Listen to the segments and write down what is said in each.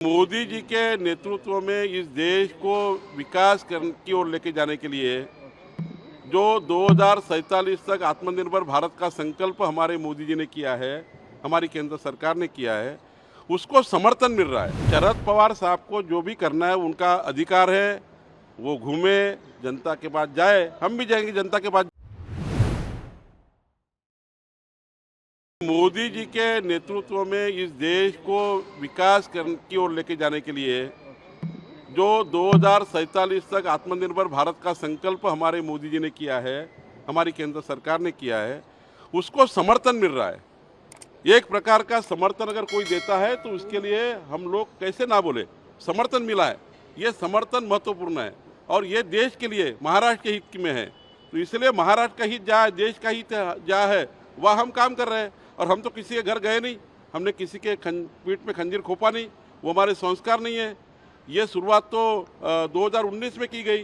मोदी जी के नेतृत्व में इस देश को विकास की ओर लेके जाने के लिए जो 2047 तक आत्मनिर्भर भारत का संकल्प हमारे मोदी जी ने किया है, हमारी केंद्र सरकार ने किया है, उसको समर्थन मिल रहा है। शरद पवार साहब को जो भी करना है उनका अधिकार है, वो घूमे, जनता के पास जाए, हम भी जाएंगे जनता के पास। मोदी जी के नेतृत्व में इस देश को विकास की ओर लेके जाने के लिए जो 2047 तक आत्मनिर्भर भारत का संकल्प हमारे मोदी जी ने किया है, हमारी केंद्र सरकार ने किया है, उसको समर्थन मिल रहा है। एक प्रकार का समर्थन अगर कोई देता है तो उसके लिए हम लोग कैसे ना बोले, समर्थन मिला है। ये समर्थन महत्वपूर्ण है और ये देश के लिए, महाराष्ट्र के हित में है। तो इसलिए महाराष्ट्र का हित जहाँ, देश का हित जहाँ है वह हम काम कर रहे हैं। और हम तो किसी के घर गए नहीं, हमने किसी के पीठ में खंजीर खोपा नहीं, वो हमारे संस्कार नहीं है। ये शुरुआत तो 2019 में की गई,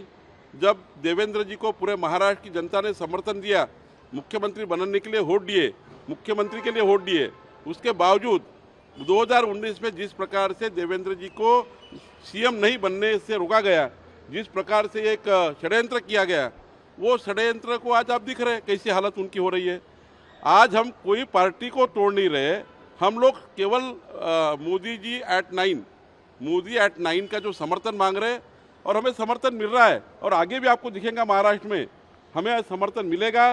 जब देवेंद्र जी को पूरे महाराष्ट्र की जनता ने समर्थन दिया, मुख्यमंत्री बनने के लिए वोट दिए, मुख्यमंत्री के लिए वोट दिए। उसके बावजूद 2019 में जिस प्रकार से देवेंद्र जी को सीएम नहीं बनने से रोका गया, जिस प्रकार से एक षड्यंत्र किया गया, वो षड्यंत्र को आज आप दिख रहे हैं कैसी हालत उनकी हो रही है। आज हम कोई पार्टी को तोड़ नहीं रहे, हम लोग केवल मोदी जी एट 9, मोदी एट 9 का जो समर्थन मांग रहे हैं और हमें समर्थन मिल रहा है। और आगे भी आपको दिखेगा महाराष्ट्र में हमें समर्थन मिलेगा।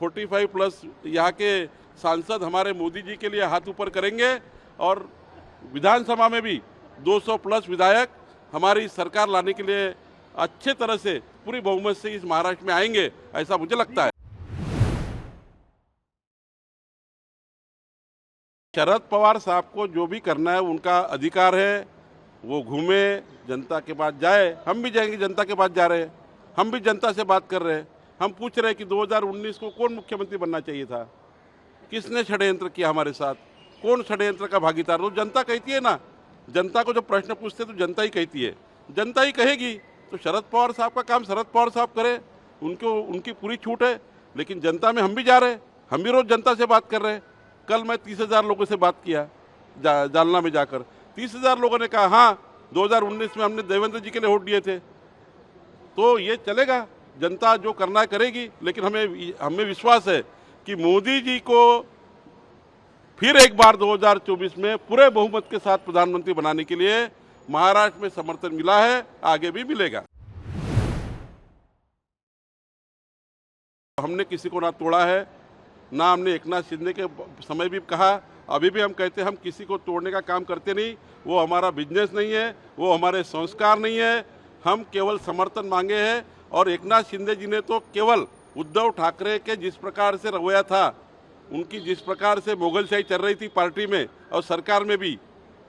45+ यहाँ के सांसद हमारे मोदी जी के लिए हाथ ऊपर करेंगे और विधानसभा में भी 200+ विधायक हमारी सरकार लाने के लिए अच्छे तरह से पूरी बहुमत से इस महाराष्ट्र में आएंगे, ऐसा मुझे लगता है। शरद पवार साहब को जो भी करना है उनका अधिकार है, वो घूमे, जनता के पास जाए, हम भी जाएंगे जनता के पास जा रहे हैं, हम भी जनता से बात कर रहे हैं। हम पूछ रहे हैं कि 2019 को कौन मुख्यमंत्री बनना चाहिए था, किसने षड्यंत्र किया हमारे साथ, कौन षड्यंत्र का भागीदार। तो जनता कहती है ना, जनता को जब प्रश्न पूछते तो जनता ही कहती है, जनता ही कहेगी। तो शरद पवार साहब का काम शरद पवार साहब करें, उनकी पूरी छूट है। लेकिन जनता में हम भी जा रहे हैं, हम भी रोज़ जनता से बात कर रहे हैं। कल मैं 30,000 लोगों से बात किया जालना में जाकर, 30,000 लोगों ने कहा हाँ 2019 में हमने देवेंद्र जी के लिए वोट दिए थे। तो ये चलेगा, जनता जो करना है करेगी। लेकिन हमें विश्वास है कि मोदी जी को फिर एक बार 2024 में पूरे बहुमत के साथ प्रधानमंत्री बनाने के लिए महाराष्ट्र में समर्थन मिला है, आगे भी मिलेगा। हमने किसी को ना तोड़ा है, ना हमने एकनाथ शिंदे के समय भी कहा, अभी भी हम कहते हैं हम किसी को तोड़ने का काम करते नहीं। वो हमारा बिजनेस नहीं है, वो हमारे संस्कार नहीं है। हम केवल समर्थन मांगे हैं। और एकनाथ शिंदे जी ने तो केवल उद्धव ठाकरे के जिस प्रकार से रवैया था, उनकी जिस प्रकार से मुगलशाही चल रही थी पार्टी में और सरकार में भी,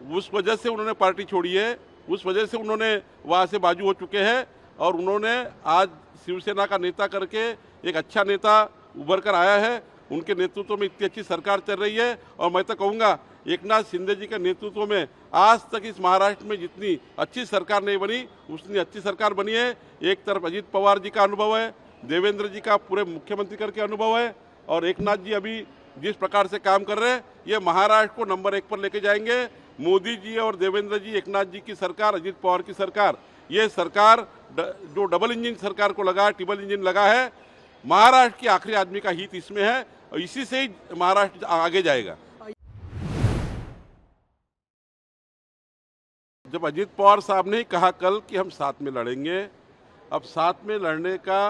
उस वजह से उन्होंने पार्टी छोड़ी है, उस वजह से उन्होंने वहाँ से बाजू हो चुके हैं। और उन्होंने आज शिवसेना का नेता करके एक अच्छा नेता उभर कर आया है। उनके नेतृत्व में इतनी अच्छी सरकार चल रही है। और मैं तो कहूँगा एकनाथ शिंदे जी के नेतृत्व में आज तक इस महाराष्ट्र में जितनी अच्छी सरकार नहीं बनी, उतनी अच्छी सरकार बनी है। एक तरफ अजीत पवार जी का अनुभव है, देवेंद्र जी का पूरे मुख्यमंत्री करके अनुभव है, और एकनाथ जी अभी जिस प्रकार से काम कर रहे हैं, ये महाराष्ट्र को नंबर 1 पर लेके जाएंगे। मोदी जी और देवेंद्र जी, एकनाथ जी की सरकार, अजीत पवार की सरकार, ये सरकार जो डबल इंजन सरकार को लगा, ट्रिपल इंजन लगा है, महाराष्ट्र के आखिरी आदमी का हित इसमें है और इसी से ही महाराष्ट्र आगे जाएगा। जब अजीत पवार साहब ने ही कहा कल कि हम साथ में लड़ेंगे, अब साथ में लड़ने का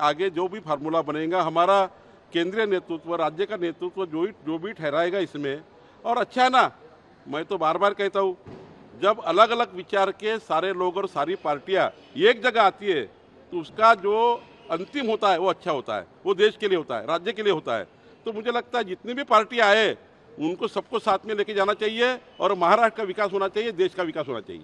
आगे जो भी फार्मूला बनेगा, हमारा केंद्रीय नेतृत्व, राज्य का नेतृत्व जो भी ठहराएगा इसमें। और अच्छा है ना, मैं तो बार बार कहता हूँ, जब अलग अलग विचार के सारे लोग और सारी पार्टियाँ एक जगह आती है तो उसका जो अंतिम होता है वो अच्छा होता है, वो देश के लिए होता है, राज्य के लिए होता है। तो मुझे लगता है जितनी भी पार्टियां आए उनको सबको साथ में लेके जाना चाहिए और महाराष्ट्र का विकास होना चाहिए, देश का विकास होना चाहिए।